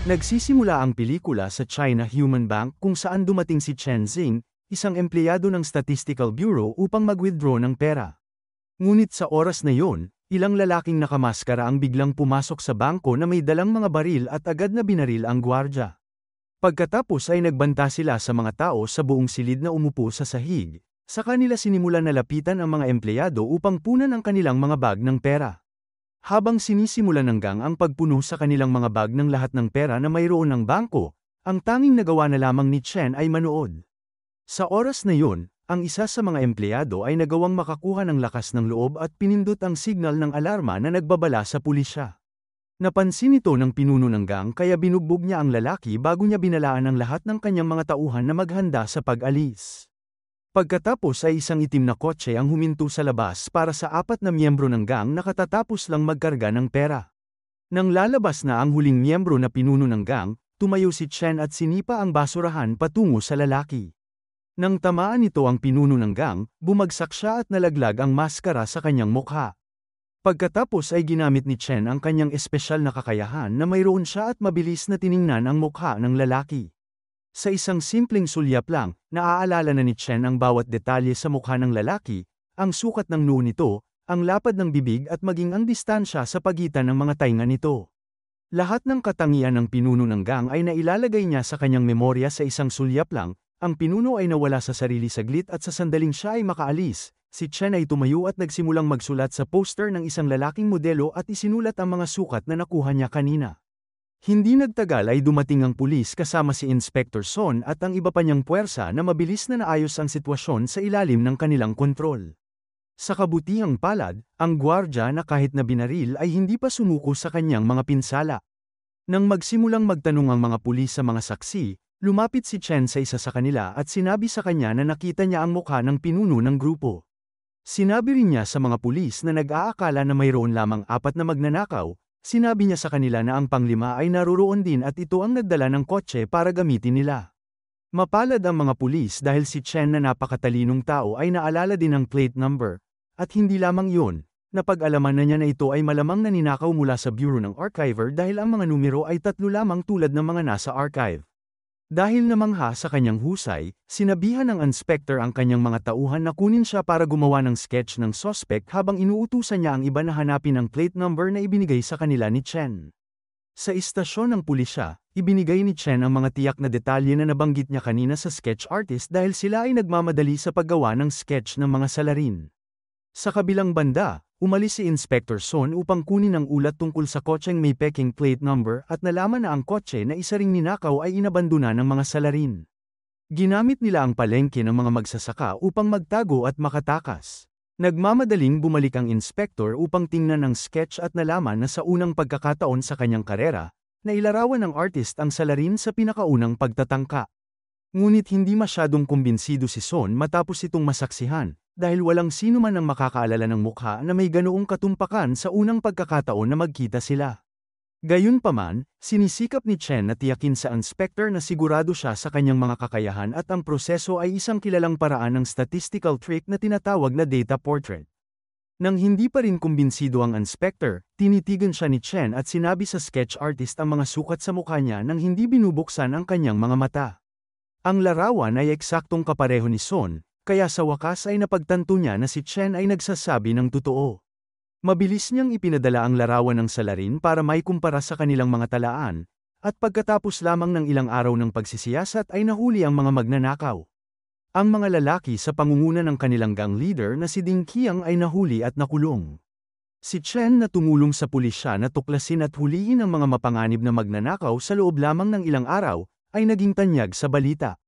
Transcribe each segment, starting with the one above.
Nagsisimula ang pelikula sa China Human Bank kung saan dumating si Chen Xing, isang empleyado ng Statistical Bureau upang mag-withdraw ng pera. Ngunit sa oras na yon, ilang lalaking nakamaskara ang biglang pumasok sa bangko na may dalang mga baril at agad na binaril ang gwardya. Pagkatapos ay nagbanta sila sa mga tao sa buong silid na umupo sa sahig. Sa kanila sinimulan na lapitan ang mga empleyado upang punan ang kanilang mga bag ng pera. Habang sinisimulan ng gang ang pagpuno sa kanilang mga bag ng lahat ng pera na mayroon ng bangko, ang tanging nagawa na lamang ni Chen ay manood. Sa oras na yun, ang isa sa mga empleyado ay nagawang makakuha ng lakas ng loob at pinindot ang signal ng alarma na nagbabala sa pulisya. Napansin ito ng pinuno ng gang kaya binugbog niya ang lalaki bago niya binalaan ang lahat ng kanyang mga tauhan na maghanda sa pag-alis. Pagkatapos ay isang itim na kotse ang huminto sa labas para sa 4 na miyembro ng gang na katatapos lang magkarga ng pera. Nang lalabas na ang huling miyembro na pinuno ng gang, tumayo si Chen at sinipa ang basurahan patungo sa lalaki. Nang tamaan nito ang pinuno ng gang, bumagsak siya at nalaglag ang maskara sa kanyang mukha. Pagkatapos ay ginamit ni Chen ang kanyang espesyal na kakayahan na mayroon siya at mabilis na tiningnan ang mukha ng lalaki. Sa isang simpleng sulyap lang, naaalala na ni Chen ang bawat detalye sa mukha ng lalaki, ang sukat ng noo nito, ang lapad ng bibig at maging ang distansya sa pagitan ng mga tainga nito. Lahat ng katangian ng pinuno ng gang ay nailalagay niya sa kanyang memorya sa isang sulyap lang, ang pinuno ay nawala sa sarili saglit at sa sandaling siya ay makaalis, si Chen ay tumayo at nagsimulang magsulat sa poster ng isang lalaking modelo at isinulat ang mga sukat na nakuha niya kanina. Hindi nagtagal ay dumating ang pulis kasama si Inspector Son at ang iba pa niyang puwersa na mabilis na naayos ang sitwasyon sa ilalim ng kanilang kontrol. Sa kabutihang palad, ang gwardya na kahit na binaril ay hindi pa sumuko sa kanyang mga pinsala. Nang magsimulang magtanong ang mga pulis sa mga saksi, lumapit si Chen sa isa sa kanila at sinabi sa kanya na nakita niya ang mukha ng pinuno ng grupo. Sinabi rin niya sa mga pulis na nag-aakala na mayroon lamang 4 na magnanakaw. Sinabi niya sa kanila na ang panglima ay naruroon din at ito ang nagdala ng kotse para gamitin nila. Mapalad ang mga pulis dahil si Chen na napakatalinong tao ay naalala din ang plate number. At hindi lamang yun, napag-alaman na niya na ito ay malamang naninakaw mula sa Bureau ng Archiver dahil ang mga numero ay 3 lamang tulad ng mga nasa archive. Dahil namangha sa kanyang husay, sinabihan ng inspector ang kanyang mga tauhan na kunin siya para gumawa ng sketch ng suspect habang inuutusan niya ang iba na hanapin ang plate number na ibinigay sa kanila ni Chen. Sa istasyon ng pulisya, ibinigay ni Chen ang mga tiyak na detalye na nabanggit niya kanina sa sketch artist dahil sila ay nagmamadali sa paggawa ng sketch ng mga salarin. Sa kabilang banda, umalis si Inspector Son upang kunin ang ulat tungkol sa kotseng may peking plate number at nalaman na ang kotse na isa ring ninakaw ay inabandona ng mga salarin. Ginamit nila ang palengke ng mga magsasaka upang magtago at makatakas. Nagmamadaling bumalik ang inspektor upang tingnan ang sketch at nalaman na sa unang pagkakataon sa kanyang karera, nailarawan ng artist ang salarin sa pinakaunang pagtatangka. Ngunit hindi masyadong kumbinsido si Son matapos itong masaksihan, dahil walang sino man ang makakaalala ng mukha na may ganoong katumpakan sa unang pagkakataon na magkita sila. Gayunpaman, sinisikap ni Chen na tiyakin sa inspector na sigurado siya sa kanyang mga kakayahan at ang proseso ay isang kilalang paraan ng statistical trick na tinatawag na data portrait. Nang hindi pa rin kumbinsido ang inspector, tinitigan siya ni Chen at sinabi sa sketch artist ang mga sukat sa mukha niya nang hindi binubuksan ang kanyang mga mata. Ang larawan ay eksaktong kapareho ni Son, kaya sa wakas ay napagtanto niya na si Chen ay nagsasabi ng totoo. Mabilis niyang ipinadala ang larawan ng salarin para maikumpara sa kanilang mga talaan, at pagkatapos lamang ng ilang araw ng pagsisiyasat ay nahuli ang mga magnanakaw. Ang mga lalaki sa pangunguna ng kanilang gang leader na si Ding Qiang ay nahuli at nakulong. Si Chen na tumulong sa pulisya na tuklasin at hulihin ang mga mapanganib na magnanakaw sa loob lamang ng ilang araw, ay naging tanyag sa balita.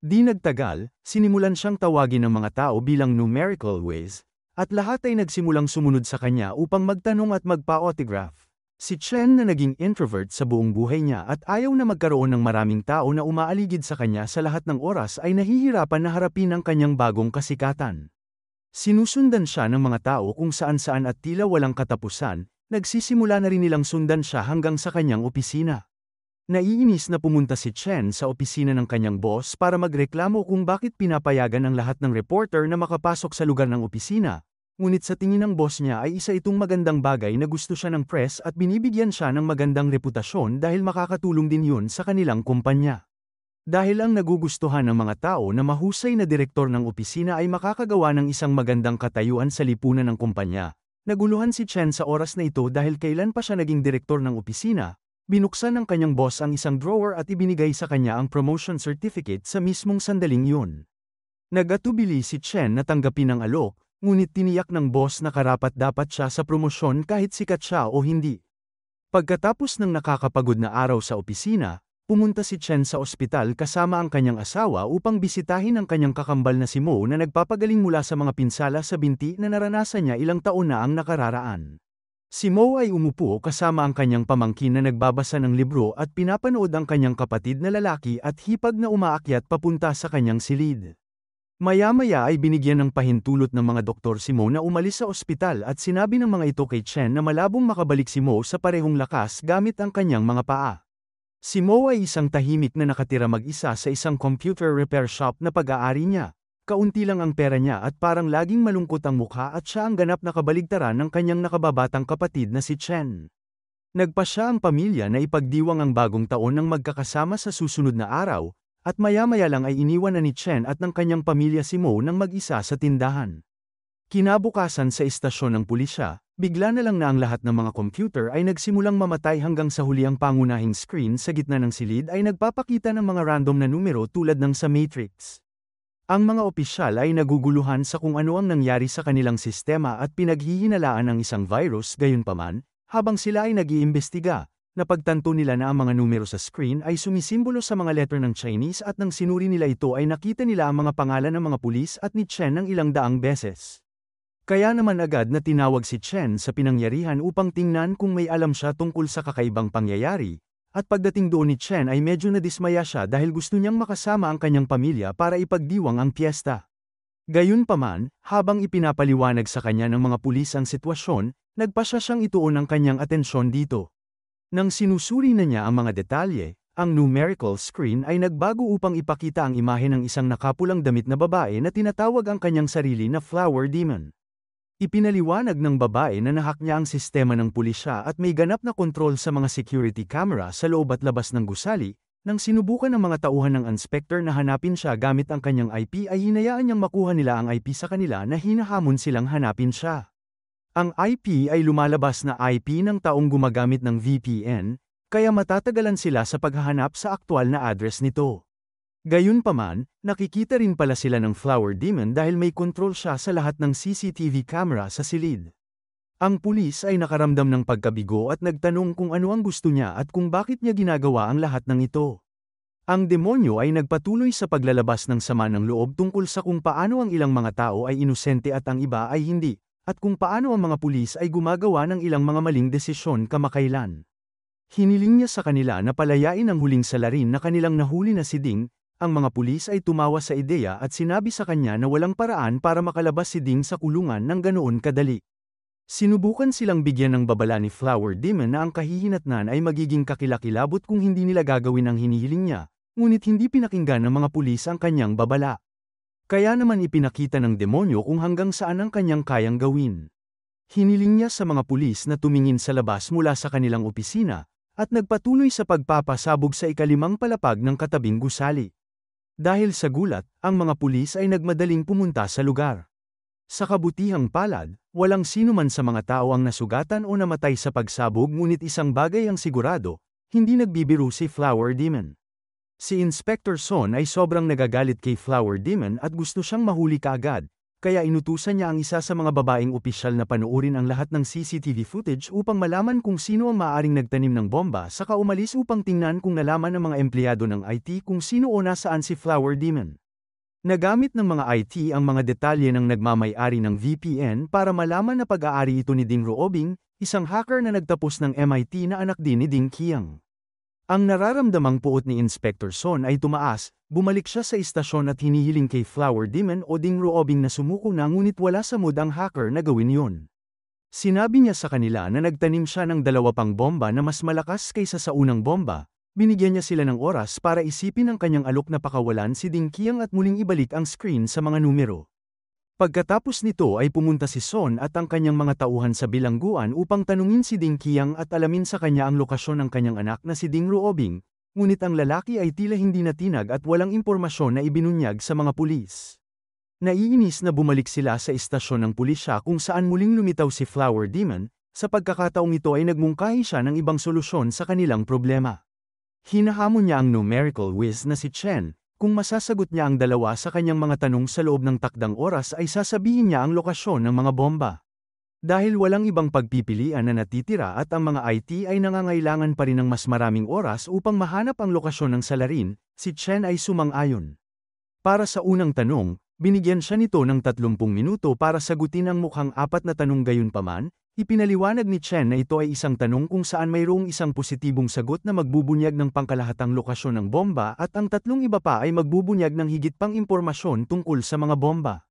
Di nagtagal, sinimulan siyang tawagin ng mga tao bilang numerical whiz, at lahat ay nagsimulang sumunod sa kanya upang magtanong at magpa-autograph. Si Chen na naging introvert sa buong buhay niya at ayaw na magkaroon ng maraming tao na umaaligid sa kanya sa lahat ng oras ay nahihirapan na harapin ang kanyang bagong kasikatan. Sinusundan siya ng mga tao kung saan-saan at tila walang katapusan, nagsisimula na rin nilang sundan siya hanggang sa kanyang opisina. Naiinis na pumunta si Chen sa opisina ng kanyang boss para magreklamo kung bakit pinapayagan ang lahat ng reporter na makapasok sa lugar ng opisina, ngunit sa tingin ng boss niya ay isa itong magandang bagay na gusto siya ng press at binibigyan siya ng magandang reputasyon dahil makakatulong din yun sa kanilang kumpanya. Dahil ang nagugustuhan ng mga tao na mahusay na direktor ng opisina ay makakagawa ng isang magandang katayuan sa lipunan ng kumpanya. Naguluhan si Chen sa oras na ito dahil kailan pa siya naging direktor ng opisina, binuksan ng kanyang boss ang isang drawer at ibinigay sa kanya ang promotion certificate sa mismong sandaling yun. Nag-atubili si Chen na tanggapin ang alok, ngunit tiniyak ng boss na karapat-dapat siya sa promosyon kahit sikat siya o hindi. Pagkatapos ng nakakapagod na araw sa opisina, pumunta si Chen sa ospital kasama ang kanyang asawa upang bisitahin ang kanyang kakambal na si Mo na nagpapagaling mula sa mga pinsala sa binti na naranasan niya ilang taon na ang nakararaan. Si Mo ay umupo kasama ang kanyang pamangkin na nagbabasa ng libro at pinapanood ang kanyang kapatid na lalaki at hipag na umaakyat papunta sa kanyang silid. Maya-maya ay binigyan ng pahintulot ng mga doktor si Mo na umalis sa ospital at sinabi ng mga ito kay Chen na malabong makabalik si Mo sa parehong lakas gamit ang kanyang mga paa. Si Mo ay isang tahimik na nakatira mag-isa sa isang computer repair shop na pag-aari niya. Kaunti lang ang pera niya at parang laging malungkot ang mukha at siya ang ganap na kabaligtaran ng kanyang nakababatang kapatid na si Chen. Nagpasya ang pamilya na ipagdiwang ang bagong taon ng magkakasama sa susunod na araw, at maya-maya lang ay iniwan na ni Chen at ng kanyang pamilya si Mo nang mag-isa sa tindahan. Kinabukasan sa istasyon ng pulisya, bigla na lang na ang lahat ng mga computer ay nagsimulang mamatay hanggang sa huli ang pangunahing screen sa gitna ng silid ay nagpapakita ng mga random na numero tulad ng sa Matrix. Ang mga opisyal ay naguguluhan sa kung ano ang nangyari sa kanilang sistema at pinaghihinalaan ang isang virus gayunpaman, habang sila ay nag-iimbestiga. Napagtanto nila na ang mga numero sa screen ay sumisimbolo sa mga letter ng Chinese at nang sinuri nila ito ay nakita nila ang mga pangalan ng mga pulis at ni Chen ng ilang daang beses. Kaya naman agad na tinawag si Chen sa pinangyarihan upang tingnan kung may alam siya tungkol sa kakaibang pangyayari, at pagdating doon ni Chen ay medyo nadismaya siya dahil gusto niyang makasama ang kanyang pamilya para ipagdiwang ang piyesta. Gayunpaman, habang ipinapaliwanag sa kanya ng mga pulis ang sitwasyon, nagpasya siyang ituon ang kanyang atensyon dito. Nang sinusuri na niya ang mga detalye, ang numerical screen ay nagbago upang ipakita ang imahe ng isang nakapulang damit na babae na tinatawag ang kanyang sarili na Flower Demon. Ipinaliwanag ng babae na nahak niya ang sistema ng pulisya at may ganap na kontrol sa mga security camera sa loob at labas ng gusali. Nang sinubukan ng mga tauhan ng inspector na hanapin siya gamit ang kanyang IP ay hinayaan niyang makuha nila ang IP sa kanila na hinahamon silang hanapin siya. Ang IP ay lumalabas na IP ng taong gumagamit ng VPN, kaya matatagalan sila sa paghahanap sa aktwal na address nito. Gayunpaman, nakikita rin pala sila ng Flower Demon dahil may kontrol siya sa lahat ng CCTV camera sa silid. Ang pulis ay nakaramdam ng pagkabigo at nagtanong kung ano ang gusto niya at kung bakit niya ginagawa ang lahat ng ito. Ang demonyo ay nagpatuloy sa paglalabas ng sama ng loob tungkol sa kung paano ang ilang mga tao ay inosente at ang iba ay hindi, at kung paano ang mga pulis ay gumagawa ng ilang mga maling desisyon kamakailan. Hiniling niya sa kanila na palayain ang huling salarin na kanilang nahuli na si Ding. Ang mga pulis ay tumawa sa ideya at sinabi sa kanya na walang paraan para makalabas si Ding sa kulungan ng ganoon kadali. Sinubukan silang bigyan ng babala ni Flower Demon na ang kahihinatnan ay magiging kakilakilabot kung hindi nila gagawin ang hinihiling niya, ngunit hindi pinakinggan ng mga pulis ang kanyang babala. Kaya naman ipinakita ng demonyo kung hanggang saan ang kanyang kayang gawin. Hiniling niya sa mga pulis na tumingin sa labas mula sa kanilang opisina, at nagpatuloy sa pagpapasabog sa ikalimang palapag ng katabing gusali. Dahil sa gulat, ang mga pulis ay nagmadaling pumunta sa lugar. Sa kabutihang palad, walang sino man sa mga tao ang nasugatan o namatay sa pagsabog ngunit isang bagay ang sigurado, hindi nagbibiro si Flower Demon. Si Inspector Son ay sobrang nagagalit kay Flower Demon at gusto siyang mahuli kaagad, kaya inutusan niya ang isa sa mga babaeng opisyal na panoorin ang lahat ng CCTV footage upang malaman kung sino ang maaaring nagtanim ng bomba saka umalis upang tingnan kung nalaman ng mga empleyado ng IT kung sino o nasaan si Flower Demon. Nagamit ng mga IT ang mga detalye ng nagmamay-ari ng VPN para malaman na pag-aari ito ni Ding Ruobing, isang hacker na nagtapos ng MIT na anak din ni Ding Qiang. Ang nararamdamang puot ni Inspector Son ay tumaas, bumalik siya sa istasyon at hinihiling kay Flower Demon o Ding Ruobing na sumuko na ngunit wala sa mood ang hacker na gawin yun. Sinabi niya sa kanila na nagtanim siya ng 2 pang bomba na mas malakas kaysa sa unang bomba, binigyan niya sila ng oras para isipin ang kanyang alok na pakawalan si Ding Qiang at muling ibalik ang screen sa mga numero. Pagkatapos nito ay pumunta si Son at ang kanyang mga tauhan sa bilangguan upang tanungin si Ding Qiang at alamin sa kanya ang lokasyon ng kanyang anak na si Ding Ruobing, ngunit ang lalaki ay tila hindi natinag at walang impormasyon na ibinunyag sa mga pulis. Naiinis na bumalik sila sa istasyon ng pulisya kung saan muling lumitaw si Flower Demon, sa pagkakataong ito ay nagmungkahi siya ng ibang solusyon sa kanilang problema. Hinahamon niya ang numerical whiz na si Chen. Kung masasagot niya ang dalawa sa kanyang mga tanong sa loob ng takdang oras ay sasabihin niya ang lokasyon ng mga bomba. Dahil walang ibang pagpipilian na natitira at ang mga IT ay nangangailangan pa rin ng mas maraming oras upang mahanap ang lokasyon ng salarin, si Chen ay sumang-ayon. Para sa unang tanong, binigyan siya nito ng 30 minuto para sagutin ang mukhang 4 na tanong gayunpaman. Ipinaliwanag ni Chen na ito ay isang tanong kung saan mayroong isang positibong sagot na magbubunyag ng pangkalahatang lokasyon ng bomba at ang 3 iba pa ay magbubunyag ng higit pang impormasyon tungkol sa mga bomba.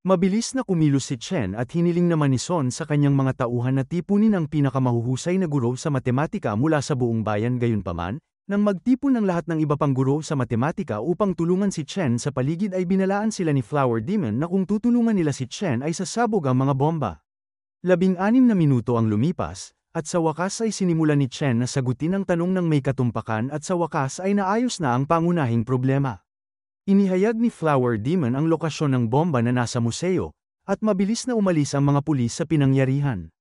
Mabilis na kumilos si Chen at hiniling naman ni Son sa kanyang mga tauhan na tipunin ang pinakamahuhusay na guro sa matematika mula sa buong bayan gayunpaman, nang magtipon ng lahat ng iba pang guro sa matematika upang tulungan si Chen sa paligid ay binalaan sila ni Flower Demon na kung tutulungan nila si Chen ay sasabog ang mga bomba. 16 na minuto ang lumipas, at sa wakas ay sinimulan ni Chen na sagutin ang tanong ng may katumpakan at sa wakas ay naayos na ang pangunahing problema. Inihayag ni Flower Demon ang lokasyon ng bomba na nasa museo, at mabilis na umalis ang mga pulis sa pinangyarihan.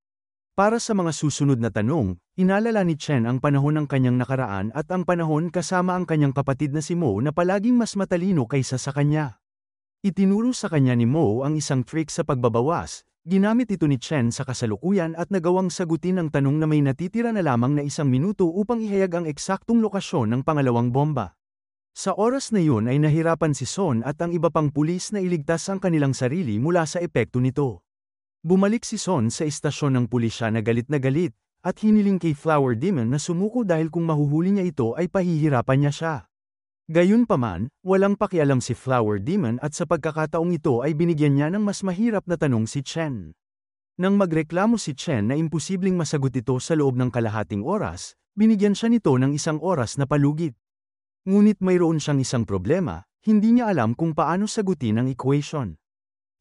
Para sa mga susunod na tanong, inalala ni Chen ang panahon ng kanyang nakaraan at ang panahon kasama ang kanyang kapatid na si Mo na palaging mas matalino kaysa sa kanya. Itinuro sa kanya ni Mo ang isang trick sa pagbabawas. Ginamit ito ni Chen sa kasalukuyan at nagawang sagutin ang tanong na may natitira na lamang na 1 minuto upang ihayag ang eksaktong lokasyon ng pangalawang bomba. Sa oras na yun ay nahirapan si Son at ang iba pang pulis na iligtas ang kanilang sarili mula sa epekto nito. Bumalik si Son sa istasyon ng pulisya na galit at hiniling kay Flower Demon na sumuko dahil kung mahuhuli niya ito ay pahihirapan niya siya. Gayunpaman, walang pakialam si Flower Demon at sa pagkakataong ito ay binigyan niya ng mas mahirap na tanong si Chen. Nang magreklamo si Chen na imposibleng masagot ito sa loob ng kalahating oras, binigyan siya nito ng 1 oras na palugit. Ngunit mayroon siyang isang problema, hindi niya alam kung paano sagutin ang equation.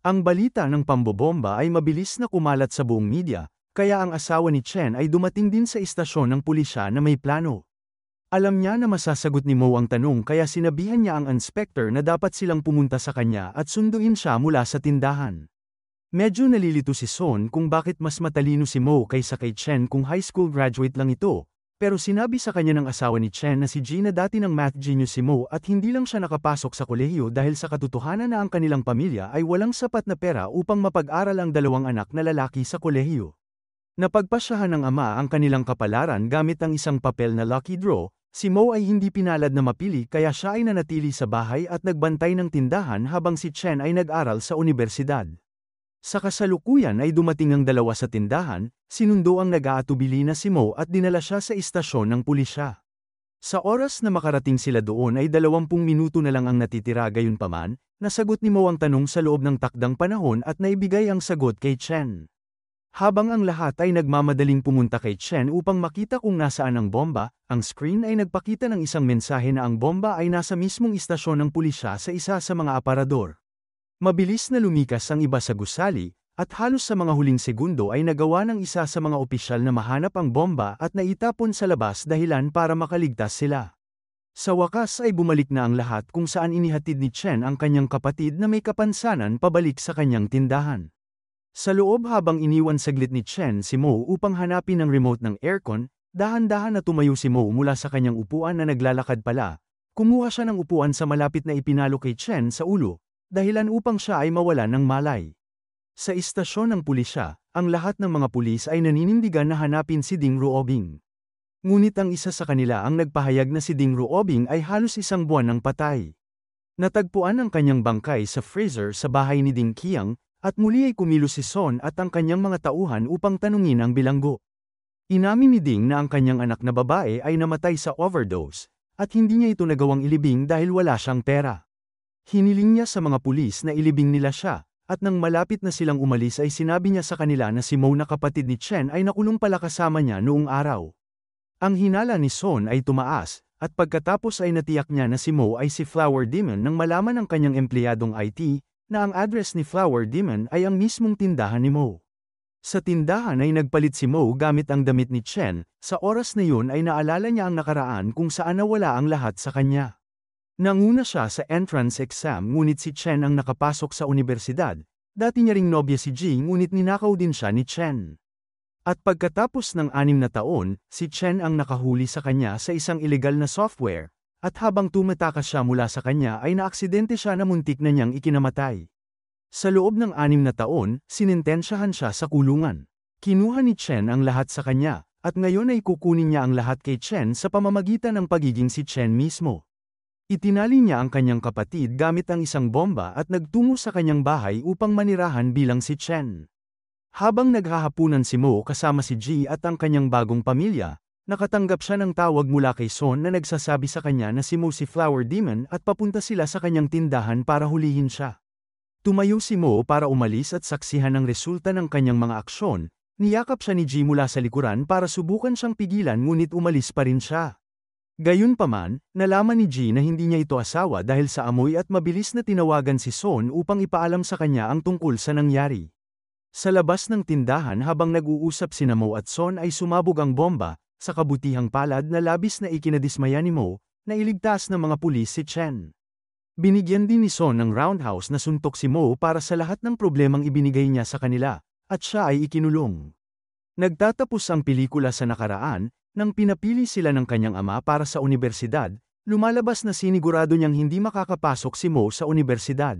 Ang balita ng pambobomba ay mabilis na kumalat sa buong media, kaya ang asawa ni Chen ay dumating din sa istasyon ng pulisya na may plano. Alam niya na masasagot ni Mo ang tanong kaya sinabihan niya ang inspector na dapat silang pumunta sa kanya at sunduin siya mula sa tindahan. Medyo nalilito si Son kung bakit mas matalino si Mo kaysa kay Chen kung high school graduate lang ito, pero sinabi sa kanya ng asawa ni Chen na si Gina dati ng math genius si Mo at hindi lang siya nakapasok sa kolehiyo dahil sa katotohanan na ang kanilang pamilya ay walang sapat na pera upang mapag-aral ang 2 anak na lalaki sa kolehiyo. Napagpasyahan ng ama ang kanilang kapalaran gamit ang isang papel na lucky draw. Si Mo ay hindi pinalad na mapili kaya siya ay nanatili sa bahay at nagbantay ng tindahan habang si Chen ay nag-aral sa unibersidad. Sa kasalukuyan ay dumating ang 2 sa tindahan, sinundo ang nag-aatubili na si Mo at dinala siya sa istasyon ng pulisya. Sa oras na makarating sila doon ay 20 minuto na lang ang natitira gayunpaman, nasagot ni Mo ang tanong sa loob ng takdang panahon at naibigay ang sagot kay Chen. Habang ang lahat ay nagmamadaling pumunta kay Chen upang makita kung nasaan ang bomba, ang screen ay nagpakita ng isang mensahe na ang bomba ay nasa mismong istasyon ng pulisya sa isa sa mga aparador. Mabilis na lumikas ang iba sa gusali, at halos sa mga huling segundo ay nagawa ng isa sa mga opisyal na mahanap ang bomba at naitapon sa labas dahilan para makaligtas sila. Sa wakas ay bumalik na ang lahat kung saan inihatid ni Chen ang kanyang kapatid na may kapansanan pabalik sa kanyang tindahan. Sa loob habang iniwan saglit ni Chen si Mo upang hanapin ang remote ng aircon, dahan-dahan na tumayo si Mo mula sa kanyang upuan na naglalakad pala. Kumuha siya ng upuan sa malapit na ipinalo kay Chen sa ulo, dahilan upang siya ay mawalan ng malay. Sa istasyon ng pulisya, ang lahat ng mga pulis ay naninindigan na hanapin si Ding Ruobing. Ngunit ang isa sa kanila ang nagpahayag na si Ding Ruobing ay halos 1 buwan ng patay. Natagpuan ang kanyang bangkay sa freezer sa bahay ni Ding Qiang, at muli ay kumilos si Son at ang kanyang mga tauhan upang tanungin ang bilanggo. Inamin ni Ding na ang kanyang anak na babae ay namatay sa overdose, at hindi niya ito nagawang ilibing dahil wala siyang pera. Hiniling niya sa mga pulis na ilibing nila siya, at nang malapit na silang umalis ay sinabi niya sa kanila na si Mo na kapatid ni Chen ay nakulong pala kasama niya noong araw. Ang hinala ni Son ay tumaas, at pagkatapos ay natiyak niya na si Mo ay si Flower Demon nang malaman ng kanyang empleyadong IT, na ang address ni Flower Demon ay ang mismong tindahan ni Mo. Sa tindahan ay nagpalit si Mo gamit ang damit ni Chen, sa oras na yun ay naalala niya ang nakaraan kung saan nawala ang lahat sa kanya. Nanguna siya sa entrance exam ngunit si Chen ang nakapasok sa universidad, dati niya ring nobya si Ji ngunit ninakaw din siya ni Chen. At pagkatapos ng 6 na taon, si Chen ang nakahuli sa kanya sa isang ilegal na software, at habang tumatakas siya mula sa kanya ay naaksidente siya na muntik na niyang ikinamatay. Sa loob ng 6 na taon, sinintensyahan siya sa kulungan. Kinuha ni Chen ang lahat sa kanya, at ngayon ay kukunin niya ang lahat kay Chen sa pamamagitan ng pagiging si Chen mismo. Itinali niya ang kanyang kapatid gamit ang isang bomba at nagtungo sa kanyang bahay upang manirahan bilang si Chen. Habang naghahapunan si Mo kasama si Ji at ang kanyang bagong pamilya, nakatanggap siya ng tawag mula kay Son na nagsasabi sa kanya na si Mo si Flower Demon at papunta sila sa kanyang tindahan para hulihin siya. Tumayo si Mo para umalis at saksihan ang resulta ng kanyang mga aksyon, niyakap siya ni Ji mula sa likuran para subukan siyang pigilan ngunit umalis pa rin siya. Gayunpaman, nalaman ni Ji na hindi niya ito asawa dahil sa amoy at mabilis na tinawagan si Son upang ipaalam sa kanya ang tungkol sa nangyari. Sa labas ng tindahan habang nag-uusap sina Mo at Son ay sumabog ang bomba, sa kabutihang palad na labis na ikinadismaya ni Mo, na iligtas ng mga pulis si Chen. Binigyan din ni Son ng roundhouse na suntok si Mo para sa lahat ng problemang ibinigay niya sa kanila, at siya ay ikinulong. Nagtatapos ang pelikula sa nakaraan, nang pinapili sila ng kanyang ama para sa unibersidad, lumalabas na sinigurado niyang hindi makakapasok si Mo sa unibersidad.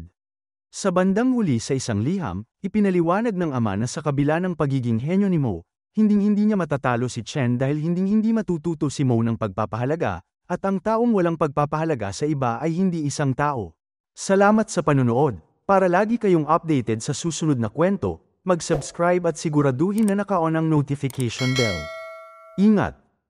Sa bandang huli sa isang liham, ipinaliwanag ng ama na sa kabila ng pagiging henyo ni Mo, hinding-hindi niya matatalo si Chen dahil hinding-hindi matututo si Mo ng pagpapahalaga, at ang taong walang pagpapahalaga sa iba ay hindi isang tao. Salamat sa panunood. Para lagi kayong updated sa susunod na kwento, mag-subscribe at siguraduhin na naka-on ang notification bell. Ingat!